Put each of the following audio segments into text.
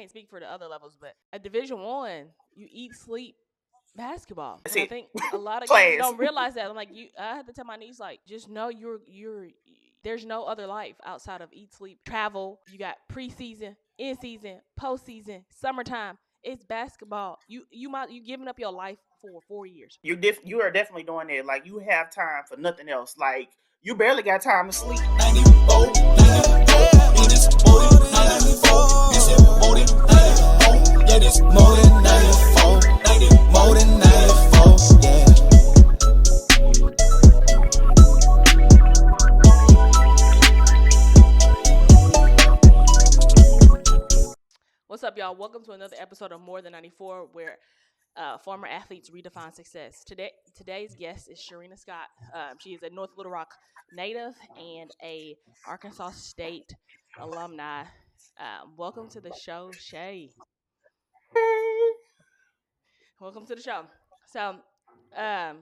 can't speak for the other levels, but at Division One, you eat, sleep, basketball, That's and I it. think a lot of kids Class. don't realize that. I'm like, I had to tell my niece, like, just know you're. There's no other life outside of eat, sleep, travel. You got preseason, in season, postseason, summertime. It's basketball. You giving up your life for 4 years. You are definitely doing it. Like, you have time for nothing else. Like, you barely got time to sleep. What's up, y'all? Welcome to another episode of More Than 94, where former athletes redefine success. Today's guest is Sharina Scott. She is a North Little Rock native and a Arkansas State alumni. Welcome to the show, Shay. Welcome to the show. So, I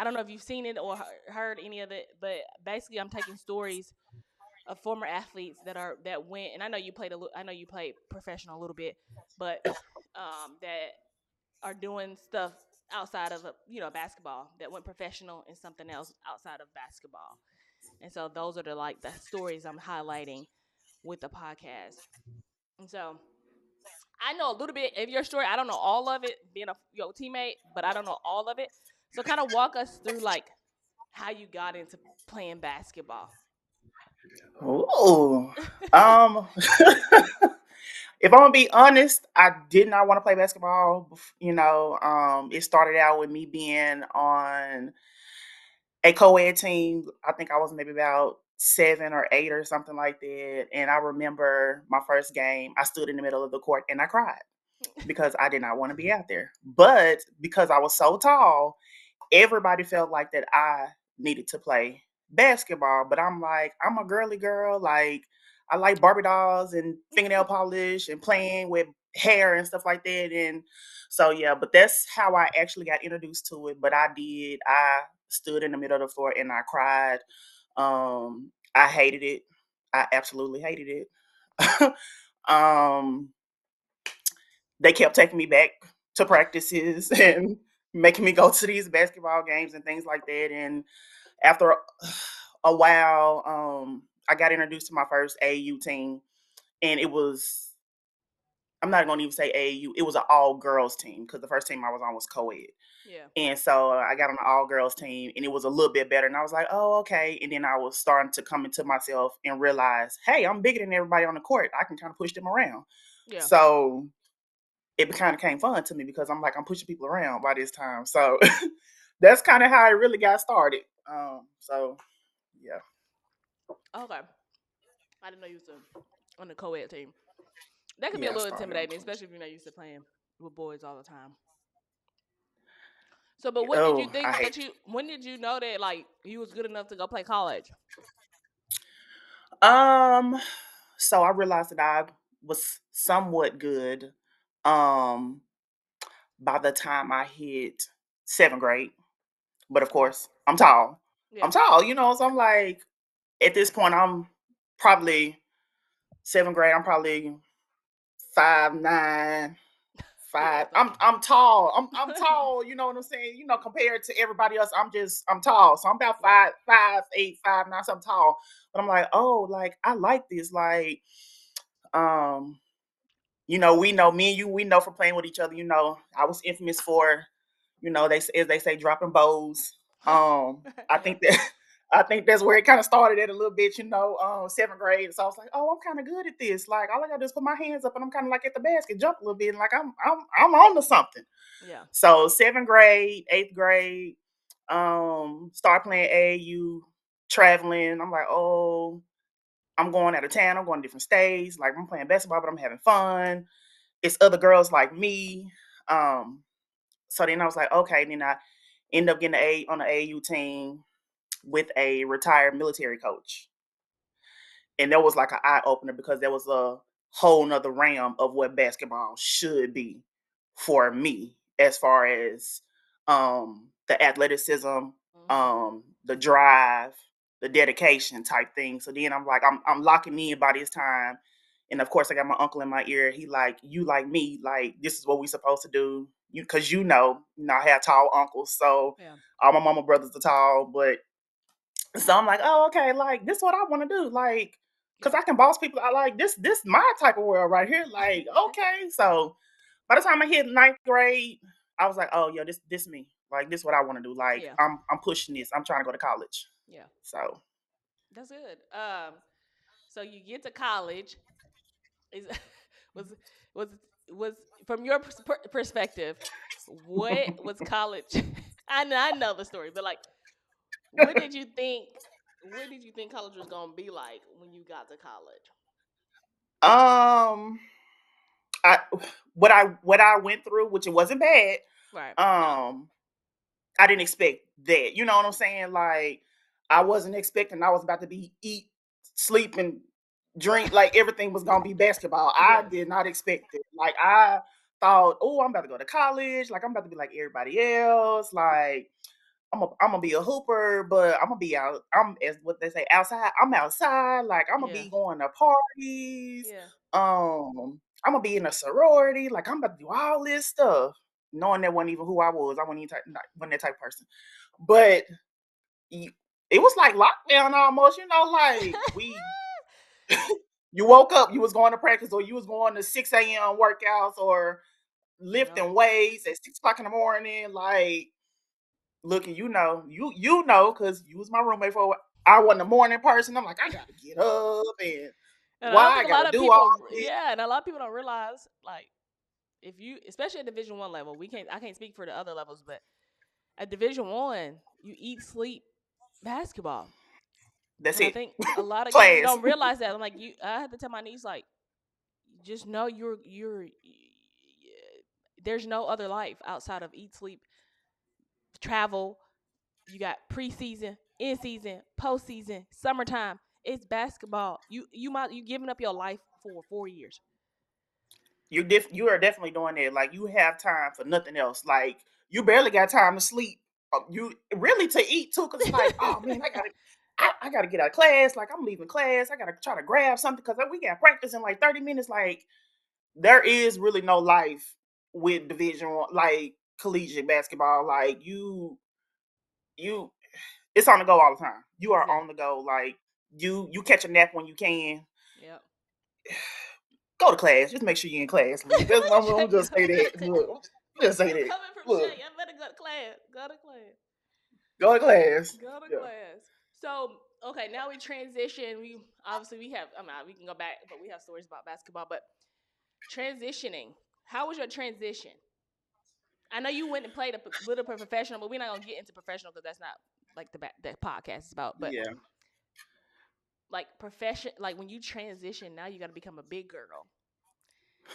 don't know if you've seen it or heard any of it, but basically, I'm taking stories of former athletes that went, and I know you played I know you played professional a little bit, but that are doing stuff outside of basketball, that went professional in something else outside of basketball. And so those are the stories I'm highlighting with the podcast. And so I know a little bit of your story. I don't know all of it, being a your teammate, but I don't know all of it. So kind of walk us through like how you got into playing basketball. Ooh. Um. If I'm gonna be honest, I did not want to play basketball. It started out with me being on a co-ed team. I think I was maybe about 7 or 8 or something like that. And I remember my first game, I stood in the middle of the court and I cried because I did not want to be out there. But because I was so tall, everybody felt like that I needed to play basketball. But I'm like, I'm a girly girl. Like, I like Barbie dolls and fingernail polish and playing with hair and stuff like that. And so, yeah, but that's how I actually got introduced to it. But I stood in the middle of the floor and I cried. I hated it. I absolutely hated it. um, they kept taking me back to practices and making me go to these basketball games and things like that. And after a while, I got introduced to my first AAU team, and it was, I'm not going to even say AAU, it was an all girls team because the first team I was on was co ed. Yeah. And so I got on the all girls team and it was a little bit better. And I was like, oh, okay. And then I was starting to come into myself and realize, hey, I'm bigger than everybody on the court. I can kind of push them around. Yeah. So it kind of came fun to me because I'm like, I'm pushing people around by this time. So that's kind of how it really got started. So yeah. Okay. I didn't know you was on the co-ed team. That could be a Yeah, I little started on intimidating, Twitch. especially if you're not used to playing with boys all the time. So, but what did you Oh, I think hate that when did you know that like you was good enough to go play college? Um, so I realized that I was somewhat good um by the time I hit 7th grade. But of Okay. course, I'm tall. I'm Yeah. tall, so I'm like, at this point, I'm probably 7th grade, I'm probably 5'9", Yeah, five. that's not I'm tall. I'm tall, you know what I'm saying? Compared to everybody else, I'm tall. So I'm about right. 5'8", 5'9", so I'm tall. But I'm like, oh, like I like this. Like, um, we know me and you, we know from playing with each other, I was infamous for, as they say, dropping bows. I Yeah. think that I think that's where it kind of started at a little bit, 7th grade. So I was like, oh, I'm kind of good at this. Like all I gotta do is put my hands up and I'm kind of like at the basket, jump a little bit, and like I'm on to something. Yeah. So 7th grade, 8th grade, start playing AAU, traveling. I'm like, oh, I'm going out of town, I'm going to different states, like I'm playing basketball, but I'm having fun. It's other girls like me. So then I was like, okay, then I end up getting on the AAU team with a retired military coach. And that was like an eye opener because there was a whole nother realm of what basketball should be for me, as far as the athleticism, Hmm. the drive, the dedication type thing. So then I'm like, I'm locking in by this time. And of course, I got my uncle in my ear. He like, you like me, like this is what we supposed to do. You, cause I have tall uncles, so Yeah. all my mama brothers are tall. But so I'm like, oh, okay, like this is what I want to do, like, cause Yeah. I can boss people. I like this. This my type of world right here. Like, okay, so by the time I hit ninth grade, I was like, oh, yo, this me. Like, this is what I want to do. Like, Yeah. I'm pushing this. I'm trying to go to college. Yeah. So, That's good. So you get to college. Is was was was from your perspective, what was college? I know the story, but like, what did you think? What did you think college was gonna be like when you got to college? um, I what I went through, which it wasn't bad. Right. No. Um, I didn't expect that. You know what I'm saying? Like, I wasn't expecting I was about to be eat, sleep, and drink. Like everything was gonna be basketball. I Yes. did not expect it. Like I thought, oh, I'm about to go to college. Like I'm about to be like everybody else. Like I'm gonna be a hooper, but I'm gonna be out. I'm as what they say outside. I'm outside. Like I'm gonna Yeah. be going to parties. Yeah. I'm gonna be in a sorority. Like I'm about to do all this stuff, knowing that wasn't even who I was. I wasn't even wasn't that type of person. But you, it was like lockdown almost. Like you woke up, you was going to practice, or you was going to 6 a.m. workouts, or Yep. lifting weights at 6 o'clock in the morning. Like looking, you know, because you was my roommate for a while. I wasn't a morning person. I'm like, I gotta get up, and And I why don't I think a gotta lot of do all people, this. yeah, and a lot of people don't realize, like, if you, especially at Division 1 level, I can't speak for the other levels, but at Division 1, you eat, sleep, basketball, That's and I it. think a lot of kids Class. don't realize that. I'm like, I had to tell my niece, like, just know there's no other life outside of eat, sleep, travel. You got preseason, in season, postseason, summertime. It's basketball. You giving up your life for 4 years. You are definitely doing that. Like you have time for nothing else. Like you barely got time to sleep. You really to eat too, because it's like, oh man, I gotta get out of class. Like I'm leaving class. I gotta try to grab something because we got practice in like 30 minutes. Like there is really no life with Division 1, like collegiate basketball. Like you it's on the go all the time. You are Yeah. on the go. Like you catch a nap when you can. Yep. Go to class. Just make sure you're in class. Look, I'm gonna just say that. Look, just say It's that. coming from Look, Shay. I better go to class. Go to class. go to class. Go to Yeah. class. So okay, now we transition. We obviously we have. I mean, we can go back, but we have stories about basketball. But transitioning. How was your transition? I know you went and played a little professional, but we're not gonna get into professional because that's not like that podcast is about. But Yeah. like profession, like when you transition, now you got to become a big girl.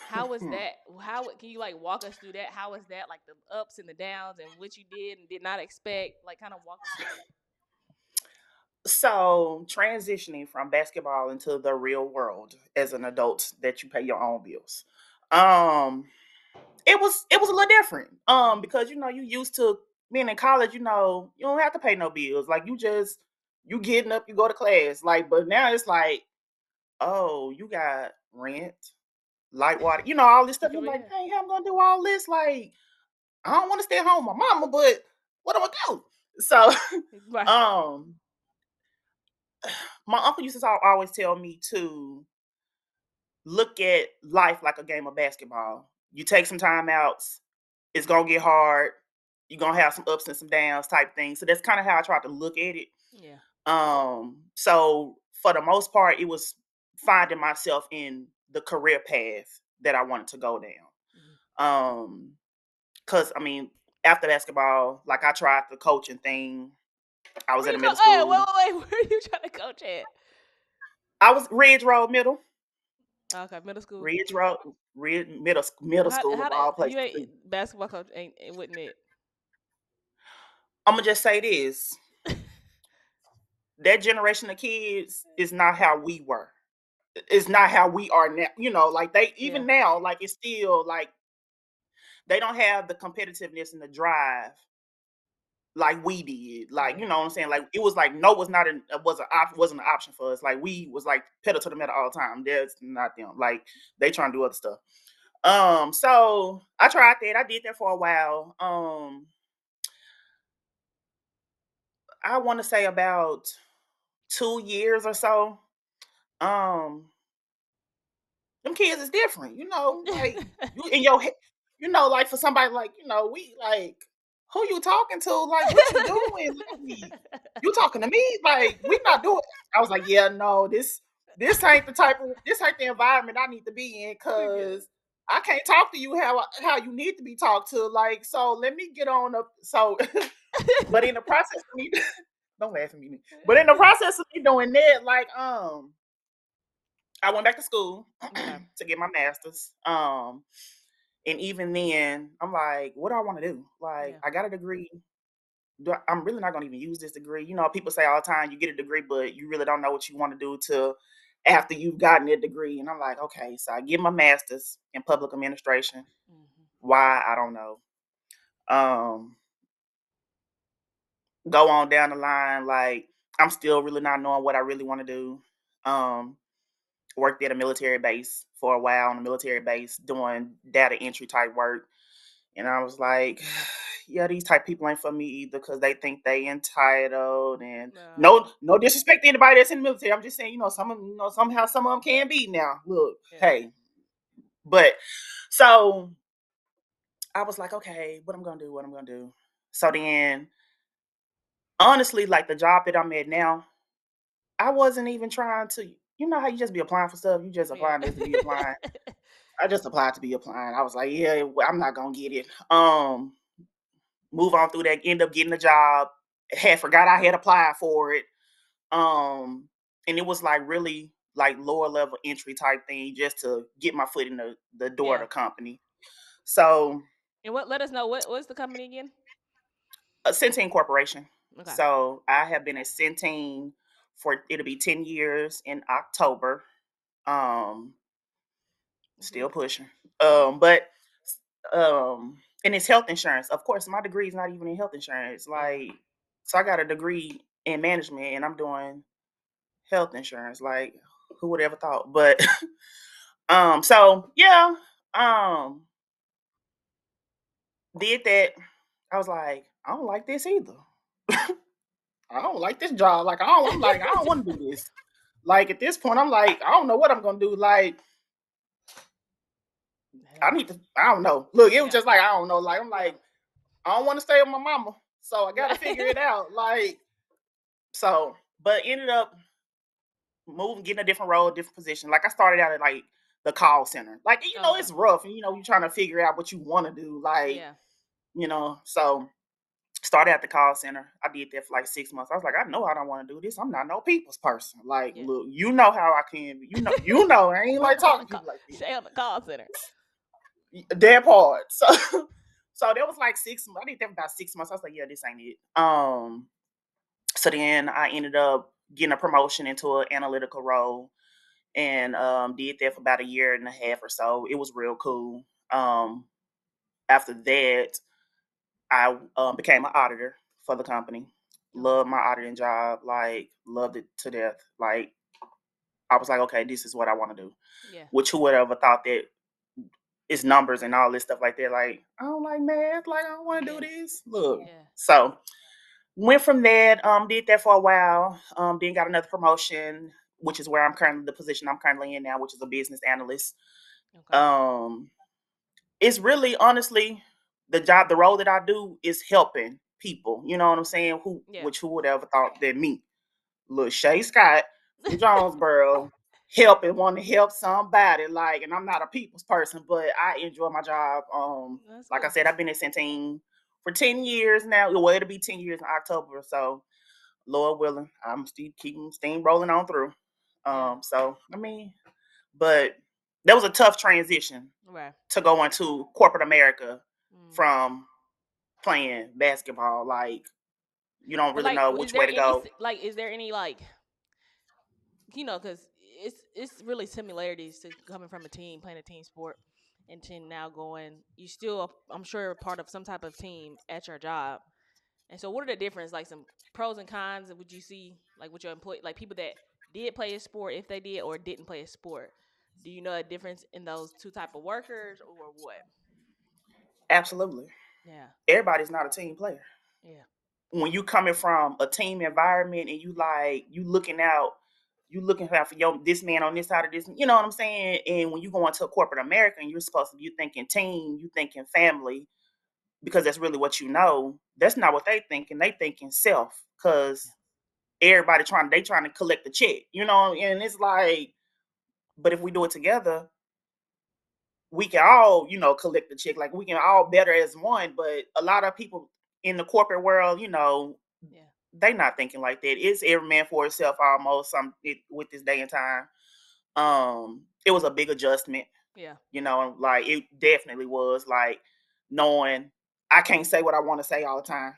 How was that? How can you like walk us through that? How was that? Like the ups and the downs and what you did and did not expect. Like kind of walk us through that. So transitioning from basketball into the real world as an adult that you pay your own bills. Um, it was a little different. Mm-hmm. Because you used to being in college, you don't have to pay no bills. Like you getting up, you go to class. Like, but now it's like, oh, you got rent, light water, all this stuff. You're like, Yeah. hey, how I'm gonna do all this? Like, I don't want to stay home with my mama, but what am I gonna do? So Right. um my uncle used to always tell me to look at life like a game of basketball. You take some time outs, it's gonna get hard. You're gonna have some ups and some downs type thing. So that's kind of how I tried to look at it. Yeah. So for the most part, it was finding myself in the career path that I wanted to go down. Mm-hmm. Cause I mean, after basketball, like I tried the coaching thing. I was Where at you a go? middle Hey, school. wait. Where are you trying to coach at? I was Ridge Road Middle. Okay, middle school. Ridge Road, middle school How of did all you places. ain't basketball coach ain't wouldn't it? I'm gonna just say this: that generation of kids is not how we were. It's not how we are now. Like they Yeah. even now, like it's still like they don't have the competitiveness and the drive like we did. Like, Yeah. you know what I'm saying? Like it was like no was not an wasn't an option for us. Like we was like pedal to the metal all the time. That's not them. Like they trying to do other stuff. So I tried that. I did that for a while. I want to say about 2 years or so. Um, them kids is different, like you in your head, like for somebody like, we like who you talking to? Like what you doing? Like, you talking to me? Like we not doing I was like, yeah, no, this ain't this ain't the environment I need to be in Yeah. because I can't talk to you how you need to be talked to. Like, so let me get on up. So but in the process of me don't laugh at me. But in the process of me doing that, like I went back to school Okay. to get my master's. And even then, I'm like, what do I want to do? Like, Yeah. I got a degree. I'm really not going to even use this degree. People say all the time, you get a degree, but you really don't know what you want to do till after you've gotten that degree. And I'm like, okay, so I get my master's in public administration. Mhm. Why? I don't know. Um, go on down the line, like, I'm still really not knowing what I really want to do. Um, Worked at a military base for a while on a military base doing data entry type work. And I was like, yeah, these type people ain't for me either because they think they entitled and no disrespect to anybody that's in the military. I'm just saying, some of them, somehow some of them can be now. Look, Yeah. hey. But so I was like, okay, what I'm gonna do, what I'm gonna do. So then honestly, like the job that I'm at now, I wasn't even trying to, how you just be applying for stuff, you just Yeah. applying just to be applying. I just applied to be applying. I was like, yeah, I'm not gonna get it. Move on through that, end up getting a job. Had forgot I had applied for it. And it was like really like lower level entry type thing just to get my foot in the door of Yeah. the company. So And what? Let us know what's the company again? a Centene Corporation. Okay. So I have been at Centene for it'll be 10 years in October. Um, Okay. Still pushing. Yeah. But and it's health insurance. Of course, my degree is not even in health insurance. Yeah. Like, so I got a degree in management and I'm doing health insurance. Like, who would ever thought? But so yeah, um, did that. I was like, I don't like this either. I don't like this job. Like, I'm like, I don't want to do this. Like at this point, I'm like, I don't know what I'm gonna do. Like, I Yeah. need to. I don't know. Look, it was Yeah. just like I don't know. Like I'm Yeah. like, I don't want to stay with my mama, so I got to figure it Right. out. Like, so, but ended up moving, getting a different role, different position. Like I started out at like the call center. Like Okay. it's rough, and you're trying to figure out what you want to do. Like Yeah. so started at the call center. I did that for like 6 months. I was like, I know I don't want to do this. I'm not no people's person. Like, Yeah. look, you know how I can be. I ain't like On talking the to call, people like this. stay on the call center. That part. So so that was like 6 months. I did that for about 6 months. I was like, yeah, this ain't it. So then I ended up getting a promotion into an analytical role and did that for about a year and a half or so. It was real cool. After that, I became an auditor for the company. Okay. Loved my auditing job, like loved it to death. Like I was like, okay, this is what I want to do. Yeah. Which who would ever thought that it's numbers and all this stuff like that. Like I don't like math. Like I don't want to do Yeah. this. Look, Yeah. so went from that. Did that for a while. Then got another promotion, which is where I'm currently the position I'm currently in now, which is a business analyst. Okay. Um, it's really honestly the role that I do is helping people. You know what I'm saying? Yeah. Who would ever thought that me, little Shay Scott from Jonesboro, helping want to help somebody. Like, and I'm not a people's person, but I enjoy my job. That's Like I cool. said, I've been at Centene for 10 years now. Well, it'll be 10 years in October. So, Lord willing, I'm still keeping steam rolling on through. Yeah. So I mean, but that was a tough transition Right. to go into corporate America Mm. from playing basketball. Like, you don't But really like, know is which way there to any go. is there any like because it's really similarities to coming from a team playing a team sport and to now going you still I'm sure part of some type of team at your job And so, what are the difference? Like some pros and cons would you see, like with your employee, like people that did play a sport, if they did, or didn't play a sport? Do you know a difference in those two type of workers, or what? Absolutely. Yeah, Everybody's not a team player. yeah, When you coming from a team environment and you looking out for your this man on this side of this, you know what I'm saying? And when you go into a corporate America and you're supposed to be thinking team, you thinking family, because that's really what you know. That's not what they thinking. They thinking self, because yeah, they trying to collect the check, you know. And it's like, but if we do it together, we can all, collect the check. Like we can all better as one. But a lot of people in the corporate world, yeah, they not thinking like that. It's every man for himself almost. With this day and time. It was a big adjustment, yeah, like it definitely was, like knowing I can't say what I want to say all the time.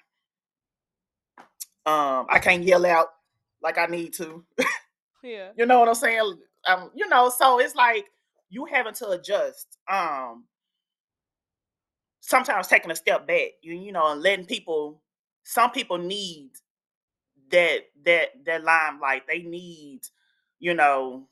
I can't yell out like I need to. yeah, You know what I'm saying? So it's like you having to adjust. Sometimes taking a step back, and letting people. Some people need that limelight. They need, you know,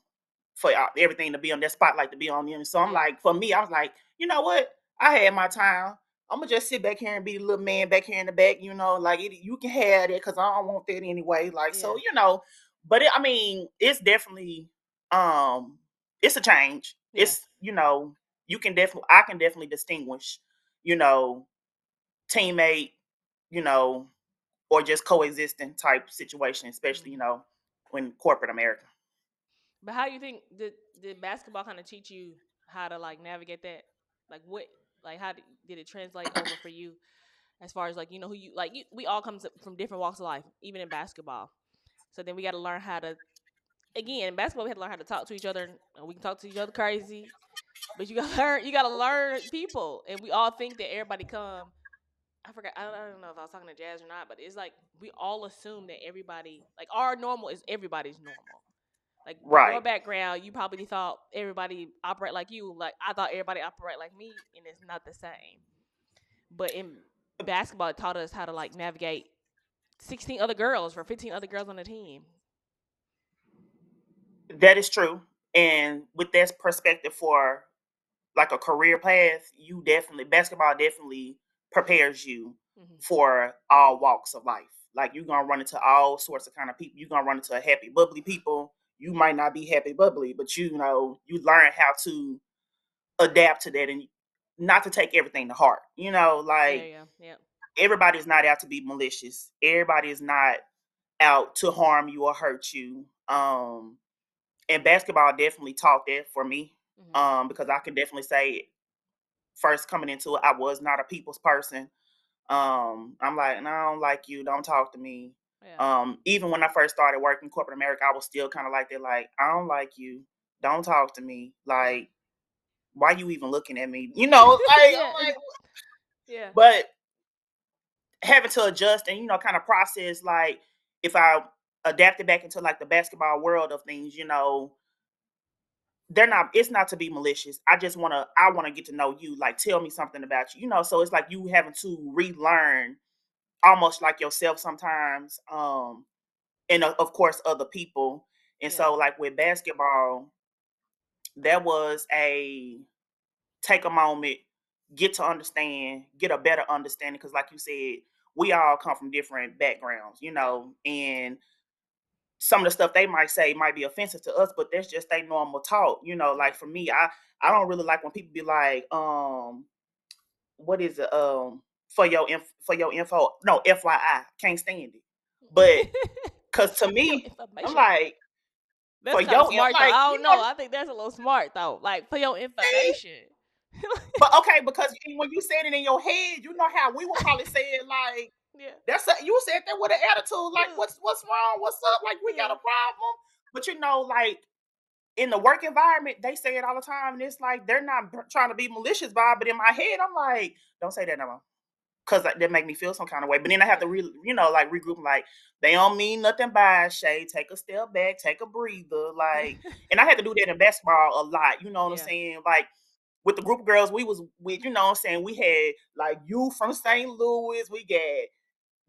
for everything to be on that spotlight to be on them. So I'm yeah, like, for me, I was like, you know what? I had my time. I'm gonna just sit back here and be the little man back here in the back. Like you can have it because I don't want that anyway. Like so, yeah, but I mean, it's definitely um, it's a change. yeah. You can definitely I can definitely distinguish, you know, teammate, you know, or just coexisting type situation, especially Mhm. when corporate America. But how do you think did basketball kind of teach you how to like navigate that? Like what? Like how did it translate over for you as far as like you know who you like? We all come from different walks of life, even in basketball. So then we got to learn how to again in basketball we had to learn how to talk to each other. And we can talk to each other crazy, but you got to learn. You got to learn people, and we all think that everybody come. I forgot. I don't know if I was talking to Jazz or not, but it's like we all assume that everybody like our normal is everybody's normal. Like your Right. background, you probably thought everybody operate like you. Like I thought everybody operate like me, and it's not the same. But in basketball, it taught us how to like navigate 16 other girls or 15 other girls on the team. That is true. And with that perspective for like a career path, basketball definitely prepares you Hmm. for all walks of life. Like you're gonna run into all sorts of kind of people. You're gonna run into a happy, bubbly people. You might not be happy, bubbly, but you learn how to adapt to that and not to take everything to heart. There Like you go. Yep. everybody's not out to be malicious. Everybody is not out to harm you or hurt you. And basketball definitely taught that for me. Hmm. Because I can definitely say first coming into it, I was not a people's person. I'm like, no, I don't like you, don't talk to me. Yeah. Even when I first started working corporate America, I was still kind of like that, like, I don't like you, don't talk to me. Yeah. Like, why you even looking at me? Like Yeah. I'm like, Yeah. but having to adjust and kind of process, like if I adapted back into like the basketball world of things, they're not it's not to be malicious. I want to get to know you, like tell me something about you, so it's like you having to relearn almost like yourself sometimes, and of course other people. And Yeah. so like with basketball, there was a take a moment, get to understand, get a better understanding, because like you said, we all come from different backgrounds, Yeah. and some of the stuff they might say might be offensive to us, but that's just their normal talk. Like Yeah. for me, I don't really like when people be like, what is it? For your info. No, FYI. Can't stand it. But cause to For your me, I'm information. like, That's for kind of your smart though. like, I don't know. I think that's a little smart though. Like for your see? information. But okay, because when you said it in your head, you know how we would probably say it like Yeah. you said that with an attitude, like what's wrong, what's up, like we got Yeah. a problem. But like in the work environment, they say it all the time, and it's like they're not trying to be malicious by it, but in my head, I'm like, don't say that no more, because that make me feel some kind of way. But then I have to, like regroup, like they don't mean nothing by it, Shay. Take a step back, take a breather, like. And I had to do that in basketball a lot. You know what I'm Yeah. saying? Like with the group of girls we was with, you know what I'm saying? We had like you from St. Louis, we got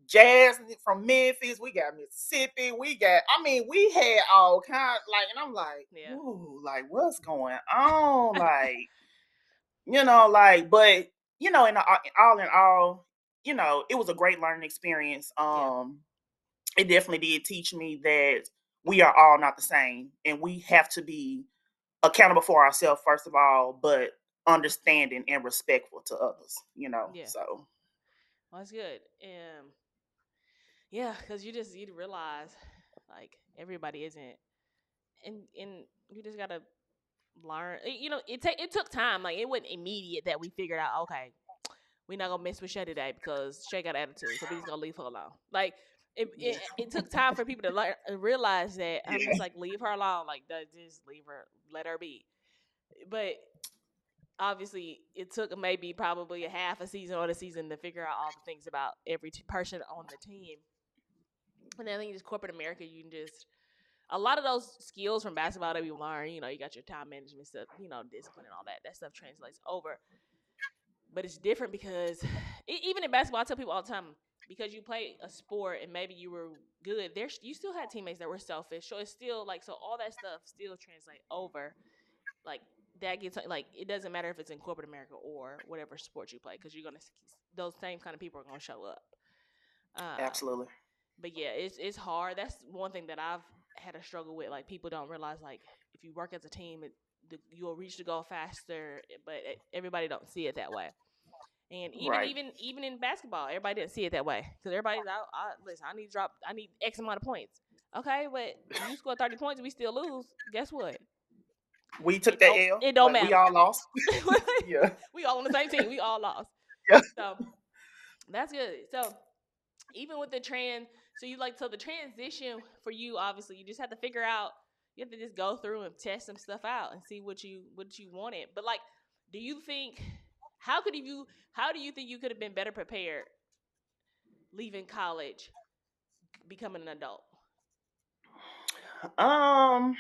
jazz from Memphis, we got Mississippi, I mean, we had all kinds, like, and I'm like, Yeah. ooh, like, what's going on? Like, like, but, all in all, it was a great learning experience. Yeah. It definitely did teach me that we are all not the same and we have to be accountable for ourselves, first of all, but understanding and respectful to others. Yeah. So, Well, that's good. Yeah, because you realize like everybody isn't, and you just gotta learn. It took time. Like it wasn't immediate that we figured out. Okay, we're not gonna mess with Shay today because Shay got attitude, so we just gonna leave her alone. Like yeah. it took time for people to learn, realize that. I'm Yeah. just like leave her alone. Like just leave her, let her be. But obviously, it took maybe probably a half a season or the season to figure out all the things about every person on the team. And then I think just corporate America, you can just a lot of those skills from basketball that we learn. You got your time management stuff, discipline and all that. That stuff translates over, but it's different because even in basketball, I tell people all the time because you play a sport and maybe you were good. You still had teammates that were selfish, so it's still like all that stuff still translate over. Like that gets like it doesn't matter if it's in corporate America or whatever sport you play because you're gonna those same kind of people are gonna show up. Um, Absolutely. but yeah, it's hard. That's one thing that I've had a struggle with. Like people don't realize like if you work as a team, you'll reach the goal faster. But everybody don't see it that way. And even Right. even even in basketball, everybody didn't see it that way because everybody's out. Listen, I need X amount of points. Okay, but you score 30 points, we still lose. Guess what? We took that L, It don't but we matter. all lost. Yeah. We all on the same team. We all lost. Yeah. So that's good. So even with so the transition for you, obviously, you just have to figure out. You have to just go through and test some stuff out and see what you wanted. But like, do you think how could you how do you think you could have been better prepared leaving college, becoming an adult? Um,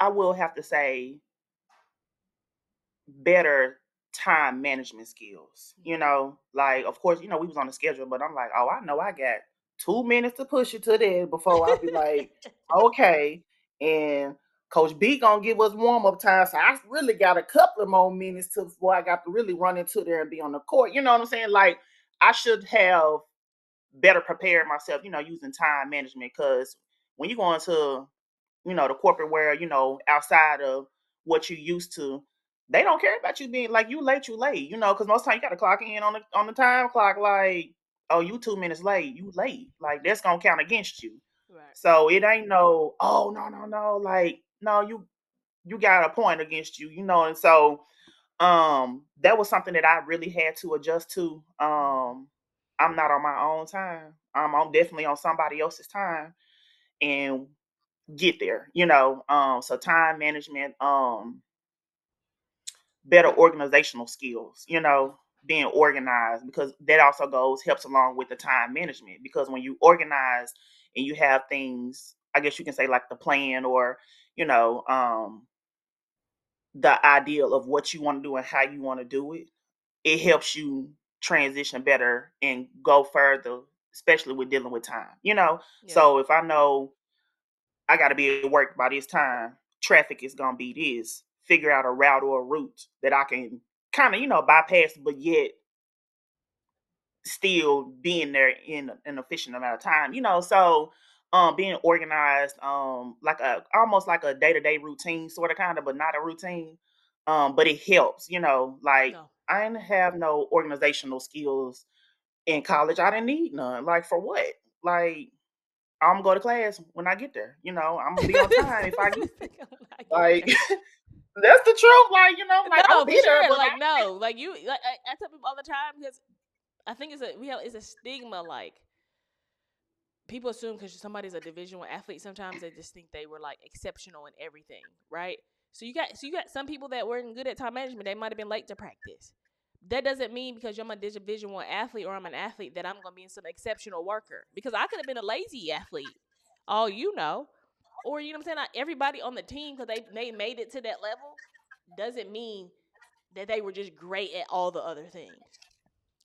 I will have to say better time management skills. Mm-hmm. Like of course, we was on the schedule, but I'm like, oh, I know I got 2 minutes to push it to there before I'll be like, okay. And Coach B gonna give us warm up time, so I really got a couple of more minutes to before I got to really run into there and be on the court. You know what I'm saying? Like I should have better prepared myself, using time management because when you go into the corporate world, outside of what you used to, they don't care about you being like you late, because most time you got to clock in on the time clock. Like, oh, you 2 minutes late, you late. Like that's gonna count against you. Right. So it ain't no, oh no no no, like no, you got a point against you, and so that was something that I really had to adjust to. Mm-hmm. I'm not on my own time. I'm definitely on somebody else's time and get there, so time management, better organizational skills, being organized because that also helps along with the time management because when you organize and you have things, I guess you can say like the plan or, you know, um, the ideal of what you want to do and how you want to do it, it helps you transition better and go further, especially with dealing with time. Yeah. So if I know I got to be at work by this time. Traffic is gonna be this. Figure out a route or a route that I can kind of bypass, but yet still being there in an efficient amount of time. So being organized, like a almost like a day to day routine, sort of kind of, but not a routine. But it helps. Like No. I didn't have no organizational skills in college. I didn't need none. Like for what? Like I'm gonna go to class when I get there. I'm gonna be on time if I get there. When I get Like there. that's the truth. Like like I'm No, gonna for be there, sure. but Like no, like I tell people all the time because I think it's a stigma. Like people assume because somebody's a Division One athlete, sometimes they just think they were like exceptional in everything, right? So you got some people that weren't good at time management. They might have been late to practice. That doesn't mean because I'm a Division One athlete or I'm an athlete that I'm gonna be some exceptional worker. Because I could have been a lazy athlete, all you know, or you know what I'm saying. Not everybody on the team because they made it to that level doesn't mean that they were just great at all the other things.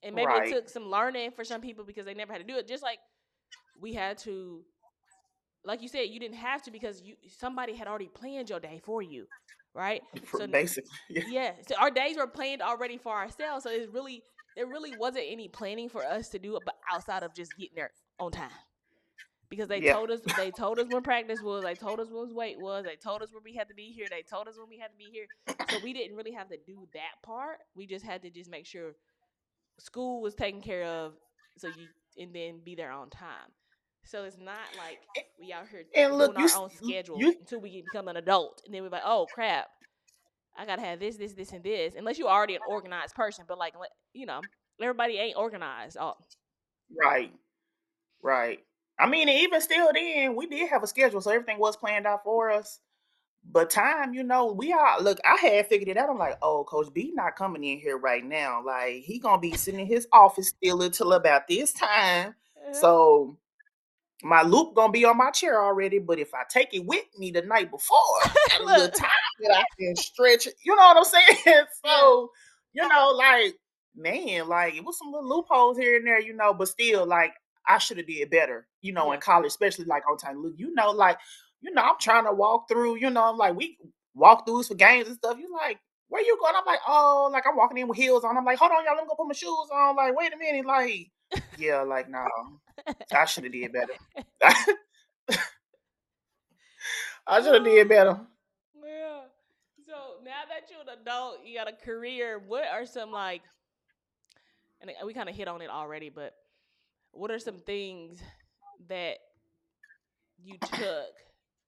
And maybe it Right. took some learning for some people because they never had to do it. Just like we had to, like you said, you didn't have to because somebody had already planned your day for you, right? So Basically. Yeah. yeah, so our days were planned already for ourselves. So there really wasn't any planning for us to do it, but outside of just getting there on time. Because Yeah. they told us when practice was, they told us when weight was, they told us when we had to be here, they told us when we had to be here. So we didn't really have to do that part. We just had to just make sure school was taken care of, so you and then be there on time. So it's not like we out here And look, doing our own schedule you until we become an adult, and then we're like, oh crap, I gotta have this, and this. Unless you're already an organized person, but like you know, everybody ain't organized. Oh, right, right. I mean, and even still, then we did have a schedule, so everything was planned out for us. But time, we are look. I had figured it out. I'm like, oh, Coach B not coming in here right now. Like he gonna be sitting in his office still until about this time. So my loop gonna be on my chair already, but if I take it with me the night before, I got a little look, time that I can stretch it. You know what I'm saying? yeah, So, like, man, like it was some little loopholes here and there, but still, like, I should have did better, in yeah, college, especially like on time. Look, like, I'm trying to walk through, I'm like, we walk throughs for games and stuff. You like, where you going? I'm like, oh, like I'm walking in with heels on. I'm like, hold on, y'all, let me go put my shoes on. Like, wait a minute, like, yeah, like, no. I should have did better. I should have did oh, better. yeah. So now that you're an adult, you got a career. What are some like, and we kind of hit on it already, but what are some things that you took?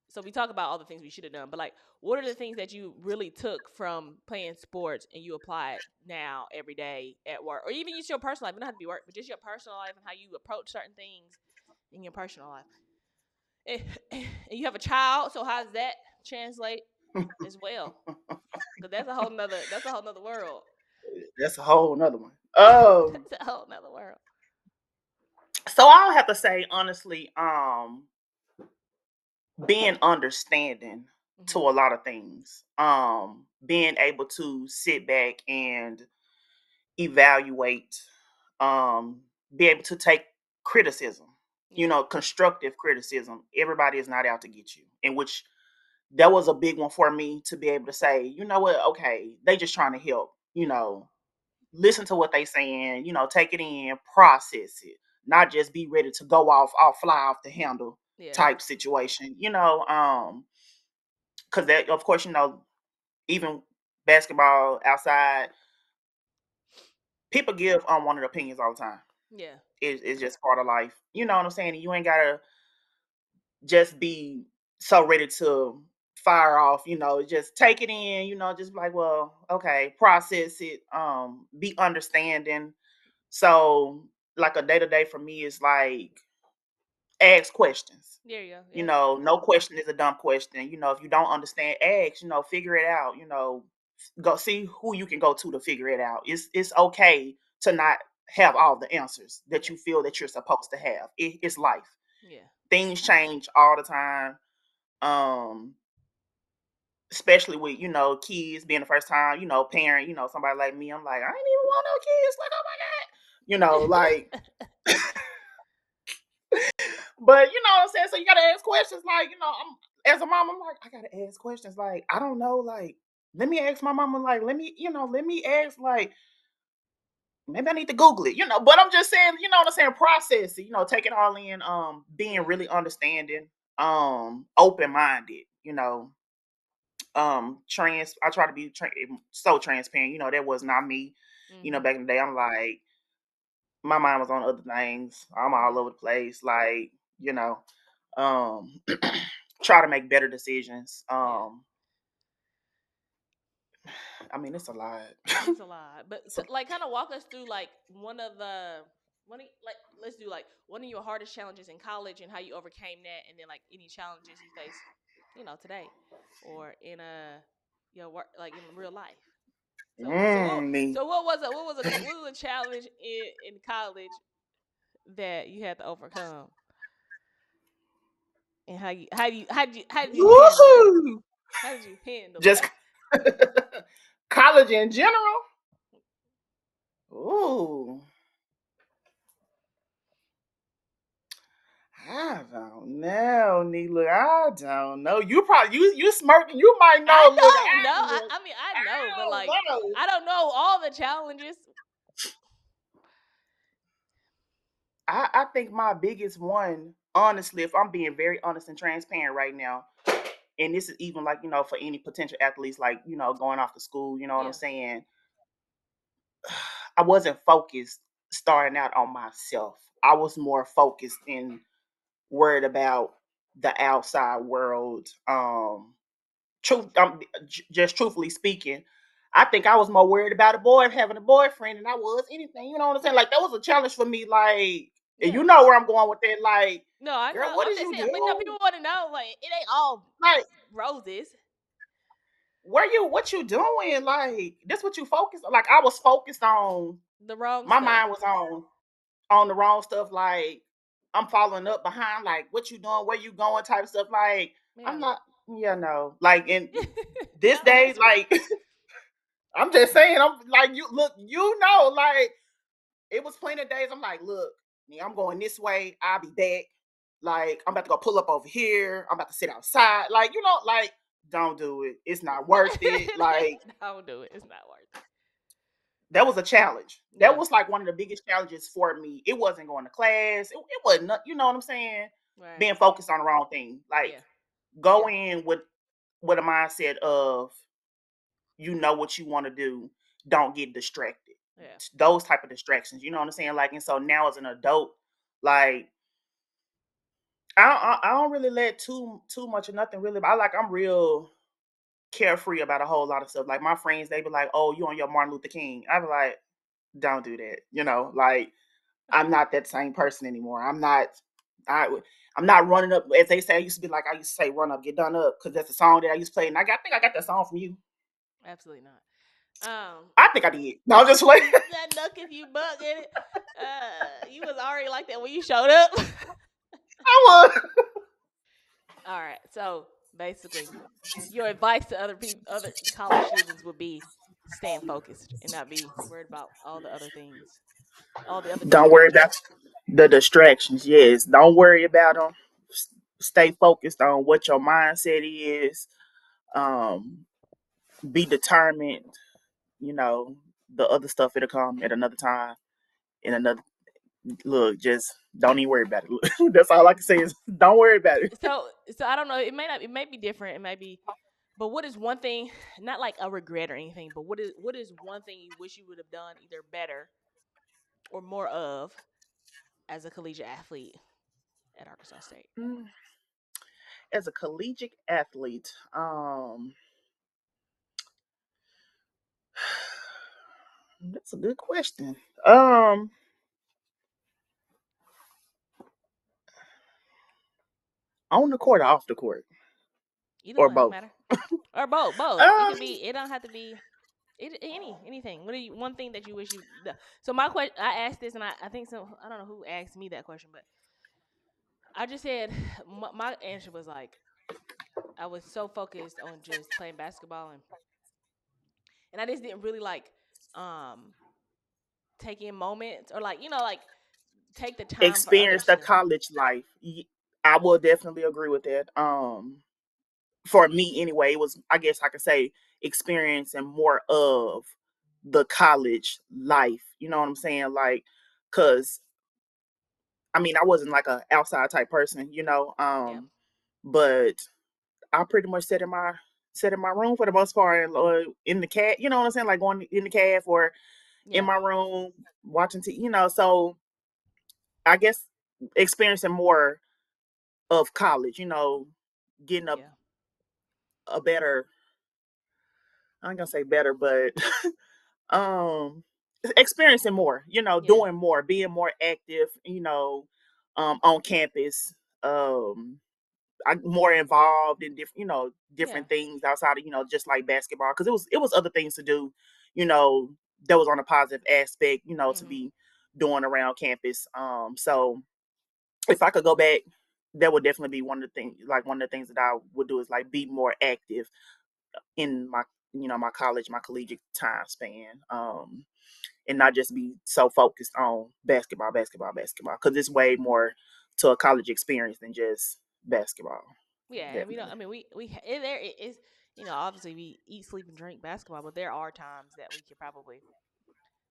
So we talk about all the things we should have done, but like, what are the things that you really took from playing sports and you apply it now every day at work, or even just your personal life? It don't have to be work, but just your personal life and how you approach certain things in your personal life. And you have a child, so how does that translate as well? Because that's a whole nother world. That's a whole nother one. That's a whole nother world. So I'll have to say honestly, being understanding to Hmm. a lot of things. Being able to sit back and evaluate, um, be able to take criticism, Yeah, constructive criticism. Everybody is not out to get you. In which that was a big one for me to be able to say, you know what, okay, they just trying to help, yeah, listen to what they saying, take it in, process it, not just be ready to go off, fly off the handle yeah, type situation, because that, of course, even basketball outside, people give unwanted opinions all the time. yeah, It's just part of life. You know what I'm saying? You ain't gotta just be so ready to fire off, just take it in, just like, well, okay, process it, be understanding. So, like a day to day for me is like ask questions. there you go. Yeah, No question is a dumb question. If you don't understand, ask, figure it out, go see who you can go to figure it out. It's okay to not have all the answers that yeah, you feel that you're supposed to have. It's life. yeah, Things change all the time. Um, especially with, kids being the first time, parent, somebody like me, I'm like, I ain't even want no kids. Like, oh my God. Like, but you know what I'm saying? So you gotta ask questions like, I'm as a mom, I'm like, I gotta ask questions. Like, I don't know, like, let me ask my mama, like, let me ask, like, maybe I need to Google it, but I'm just saying, you know what I'm saying, process it, take it all in, being yeah. really understanding, open-minded, I try to be so transparent, that was not me, Hmm. back in the day. I'm like, my mind was on other things. I'm all Yeah, over the place, like, you know, um, try to make better decisions. yeah. I mean, it's a lot. It's a lot, but So, like, kind of walk us through like like let's do like one of your hardest challenges in college and how you overcame that, and then like any challenges you face, today, or in your work, like in real life. me. So what was a challenge in college that you had to overcome, and how did you handle it? Woohoo! How did you handle it? Just college in general. Ooh. I don't know, Neela. I don't know. You probably you smirking. You might I know. Look, don't know. I mean, I know, I but don't like, know. I don't know all the challenges. I think my biggest one, honestly, if I'm being very honest and transparent right now, and this is even like, for any potential athletes, like, going off to school, you know what I'm Yeah, saying? I wasn't focused starting out on myself. I was more focused and worried about the outside world. Just truthfully speaking, I think I was more worried about a boy having a boyfriend than I was anything. You know what I'm saying? Like that was a challenge for me. Like, and yeah. you know where I'm going with that. Like, No, I girl, know. what I'm did just you saying. But no, do? people want to know. Like, it ain't all Like, roses. what you doing? Like, this what you focused on? Like, I was focused on. The wrong My stuff. mind was on the wrong stuff. Like, I'm following up behind. Like, what you doing? Where you going? Type stuff. Like, I'm Yeah. not. Yeah, no. Like in this No, days, that's true. like I'm just saying, I'm like, you look, like it was plenty of days. I'm like, look, I'm going this way. I'll be back. Like, I'm about to go pull up over here. I'm about to sit outside. Like, like, don't do it. It's not worth it. Like, Don't do it. It's not worth it. that was a challenge. That Yeah. was like one of the biggest challenges for me. It wasn't going to class. It wasn't, you know what I'm saying? Right. Being focused on the wrong thing. Like, Yeah. go in with a mindset of you know what you want to do, don't get distracted. Yeah. Those type of distractions, you know what I'm saying? Like, and so now as an adult, like I don't really let too much of nothing really. I'm real carefree about a whole lot of stuff. Like my friends, they be like, "Oh, you on your Martin Luther King?" I be like, "Don't do that." Like I'm not that same person anymore. I I'm not running up as they say. I used to be like I used to say, "Run up, get done up," because that's a song that I used to play, and I think I got that song from you. Absolutely not. I think I did. No, I'm just playing. That duck if you buck in it. You was already like that when you showed up. I was. All right. So basically, your advice to other people, other college students, would be staying focused and not be worried about all the other things, all the other Don't worry about distractions. the distractions. Yes, don't worry about them. Stay focused on what your mindset is. Um, be determined. You know, the other stuff it'll come at another time. In another look, just don't even worry about it. That's all I can say is don't worry about it. So I don't know. It may not. It may be different. It may be. But what is one thing? Not like a regret or anything. But what is one thing you wish you would have done either better or more of as a collegiate athlete at Arkansas State? Mm, as a collegiate athlete, that's a good question. On the court or off the court, Either or one, don't both. matter. Or both. Both. It Um, could be. It don't have to be. Anything. What are you? One thing that you wish you. So my question. I asked this, and I think so. I don't know who asked me that question, but I just said my answer was like I was so focused on just playing basketball and I just didn't really like um take in moments or like like take the time for experience others the to. college life. I will definitely agree with that. For me anyway, it was, I guess I could say, experiencing more of the college life. You know what I'm saying? Like, cause I mean, I wasn't like a outside type person, Yeah. but I pretty much sat in my room for the most part, in the cat. You know what I'm saying? Like going in the caf or in Yeah. my room watching TV. So I guess experiencing more of college. Getting Yeah. a better. I ain't gonna say better, but um experiencing more, Yeah. doing more, being more active, on campus. I more involved in different, Yeah. different things outside of, just like basketball. Cause it was other things to do, you know, that was on a positive aspect, to Mhm. be doing around campus. So if I could go back, that would definitely be one of the things that I would do is like be more active in my college, my collegiate time span. And not just be so focused on basketball, basketball, basketball. Because it's way more to a college experience than just basketball. Yeah, and we don't. I Definitely. mean, there it is. Obviously we eat, sleep, and drink basketball, but there are times that we could probably.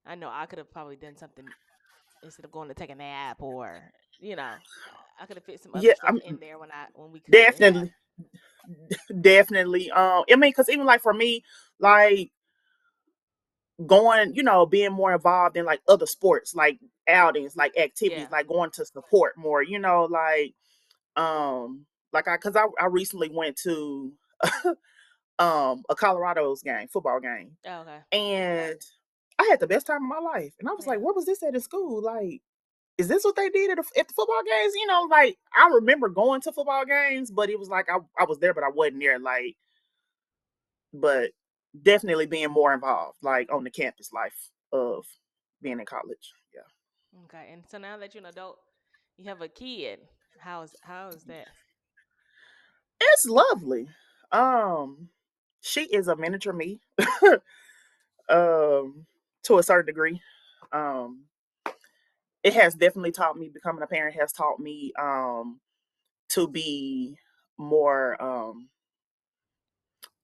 I know I could have probably done something instead of going to take a nap, or you know, I could have fit some other Yeah, stuff in there when we could have. definitely, definitely. I mean, because even like for me, like going, being more involved in like other sports, like outings, like activities, Yeah. like going to support more, um, cause I recently went to a Colorado's game, football game, Oh, okay. and I had the best time of my life. And I was like, Yeah. where was this at in school? Like, is this what they did at the football games? Like I remember going to football games, but it was like I was there, but I wasn't there. Like, but definitely being more involved, like on the campus life of being in college. Yeah. Okay. And so now that you're an adult, you have a kid. How is that? It's lovely. Um, she is a miniature me, um, to a certain degree. Um, it has definitely taught me becoming a parent has taught me to be more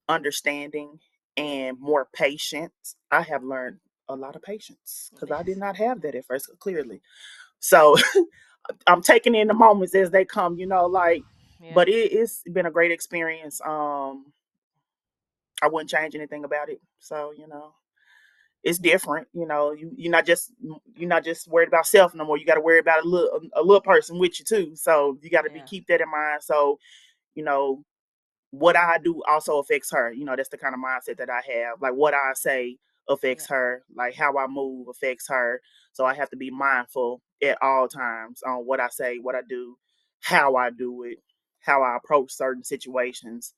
understanding Yeah. and more patient. I have learned a lot of patience because I did not have that at first, clearly. So I'm taking in the moments as they come, like, Yeah. but it's been a great experience. I wouldn't change anything about it. So, it's different. You're not just worried about self no more. You got to worry about a little person with you too. So you got to be Yeah. keep that in mind. So you know what I do also affects her. That's the kind of mindset that I have. Like what I say Yeah. affects her. Like how I move affects her. So I have to be mindful at all times on what I say, what I do, how I do it, how I approach certain situations.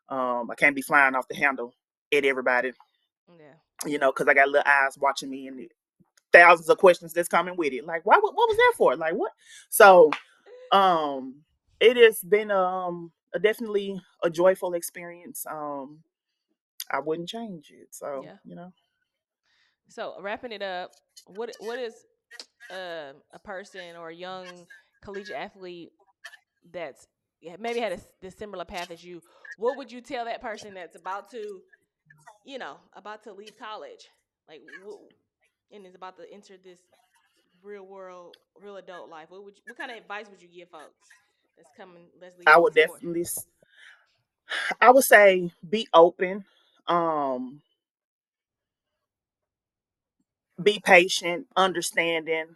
I can't be flying off the handle at everybody, Yeah. because I got little eyes watching me and thousands of questions that's coming with it. Like, what was that for? Like, what? So, um, it has been definitely a joyful experience. I wouldn't change it. So, Yeah. So wrapping it up, what is a person or a young collegiate athlete that's maybe had this similar path as you? What would you tell that person that's about to leave college, like, and is about to enter this real world, real adult life? What kind of advice would you give folks that's coming, that's I leaving would the sport? definitely, I would say, be open. Um, be patient, understanding.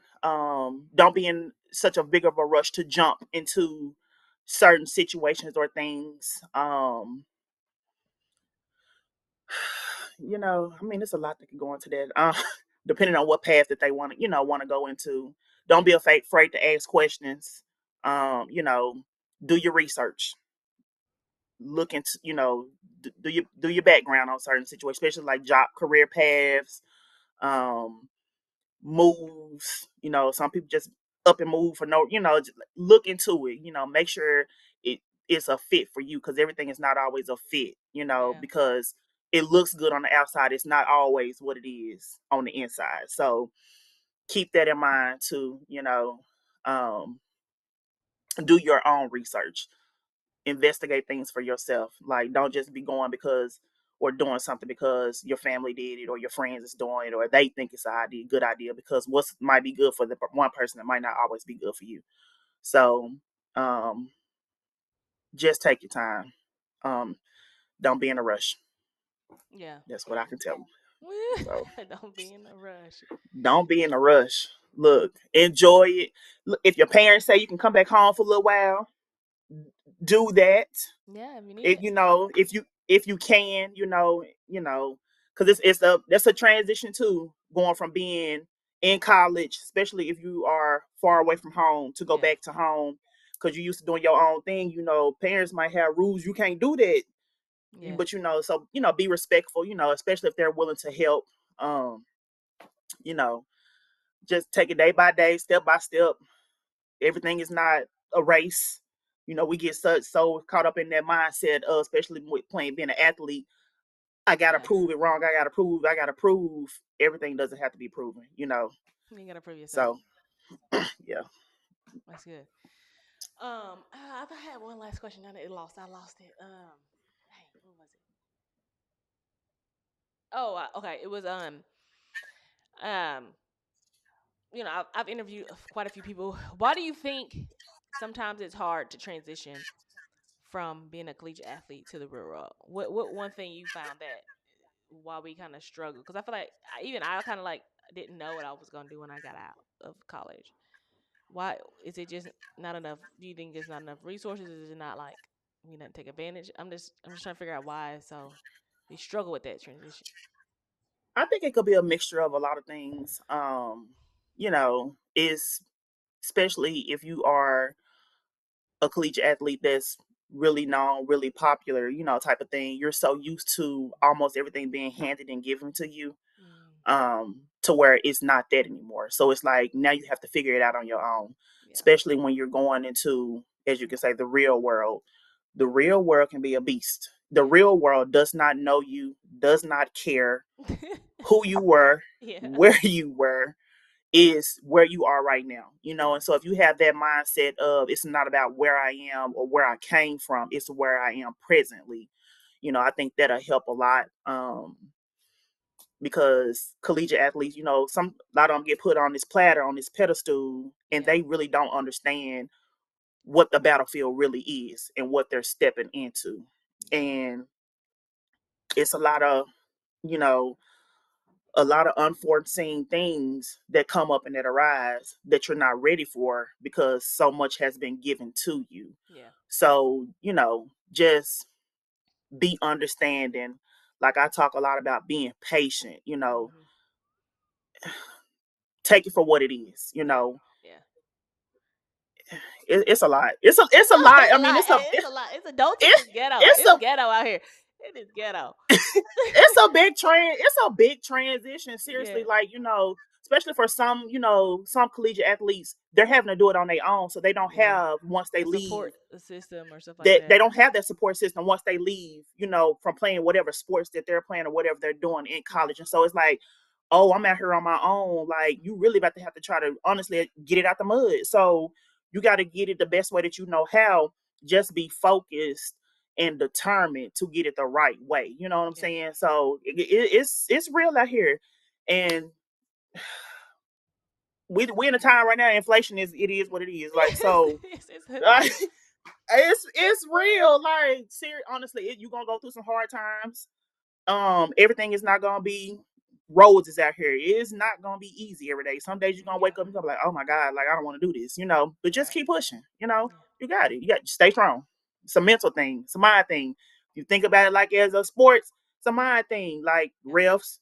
Don't be in such a big of a rush to jump into certain situations or things. I mean, it's a lot that can go into that. Depending on what path that they want to go into. Don't be afraid to ask questions. Do your research. Look into, do your background on certain situations, especially like job, career paths, um, moves. Some people just up and move for no. Just look into it. Make sure it is a fit for you because everything is not always a fit. Yeah. Because it looks good on the outside, it's not always what it is on the inside. So keep that in mind too. Um, do your own research, investigate things for yourself. Like, don't just be going because or doing something because your family did it or your friends is doing it or they think it's good idea because what might be good for the one person it might not always be good for you. So um, just take your time. Um, don't be in a rush. Yeah. That's what I can tell them. So Don't be in a rush. don't be in a rush. Look, enjoy it. Look, if your parents say you can come back home for a little while, do that. Yeah, if you need If it. if you can, because it's a that's a transition too, going from being in college, especially if you are far away from home, to go Yeah. back to home because you're used to doing your own thing. Parents might have rules, you can't do that. Yeah. But so be respectful, especially if they're willing to help. um you know just take it day by day, step by step. Everything is not a race. We get so caught up in that mindset, especially with playing, being an athlete. I gotta Yeah. prove it wrong. I gotta prove. I gotta prove. Everything doesn't have to be proven. You gotta prove yourself. So yeah, That's good. I had one last question. I lost. I lost it. Dang, what was it? Oh, okay. It was um, I've interviewed quite a few people. Why do you think sometimes it's hard to transition from being a collegiate athlete to the real world? What one thing you found that why we kind of struggle? Because I feel like I kind of like didn't know what I was gonna do when I got out of college. Why is it just not enough? Do you think it's not enough resources? Is it not like we not take advantage? I'm just trying to figure out why. So we struggle with that transition. I think it could be a mixture of a lot of things. Is especially if you are a collegiate athlete that's really known, really popular, type of thing. You're so used to almost everything being handed and given to you, Mm, to where it's not that anymore. So it's like now you have to figure it out on your own, yeah. especially when you're going into, as you can say, the real world. The real world can be a beast. The Yeah. real world does not know you, does not care who you were, Yeah. where you were, is where you are right now, Yeah. and so if you have that mindset of it's not about where I am or where I came from, it's where I am presently, I think that'll help a lot. Because collegiate athletes, some a lot of them get put on this platter, on this pedestal, and Yeah. they really don't understand what the battlefield really is and what they're stepping into. Yeah. And it's you know a lot of unforeseen things that come up and that arise that you're not ready for because so much has been given to you. Yeah. So, just be understanding. Like I talk a lot about being patient, Mhm. take it for what it is, Yeah. Yeah. it's a lot. It's a lot. It's a I mean, lot. Hey, it's a lot. It's adulthood it's is ghetto. it's It's a ghetto out here. It is ghetto. it's a big transition, Yeah. seriously. Like, especially for some, some collegiate athletes, they're having to do it on their own, so they don't Yeah. have, once they A leave, support system or stuff like that they that. don't have that support system once they leave, from playing whatever sports that they're playing or whatever they're doing in Yeah. college. And so it's like, oh, I'm out here on my own. Like, you really about to have to try to honestly get it out the mud. So you got to get it the best way that you know how. Just be focused and determined to get it the right way. You know what I'm Yeah. saying? So it's real out here, and we in a time right now. Inflation is what it is. Like, so. It's It's real. Like, honestly, you gonna go through some hard times. Everything is not gonna be roses out here. It's not gonna be easy every day. Some days you're gonna yeah. wake up and you're gonna be like, oh my God, like I don't want to do this, but just Right. keep pushing. Yeah. You got it. You got stay strong. It's a mental thing. It's a mind thing. You think about it like as a sports, it's a mind thing. Like Yep. refs,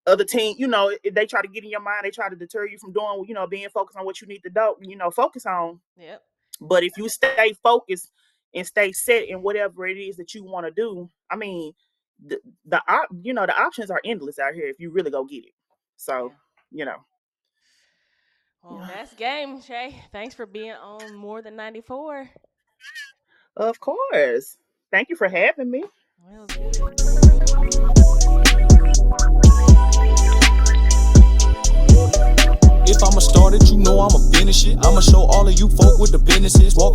other team, if they try to get in your mind, they try to deter you from doing, being focused on what you need to do, focus on. Yep. But if you stay focused and stay set in whatever it is that you want to do, I mean, the options are endless out here if you really go get it. So, Yeah. you know, Well, that's game, Shay. Thanks for being on More Than 94. of course. Thank you for having me. Well, it was good. If I'ma start it, you know I'ma finish it. I'ma show all of you folk with the businesses. Walk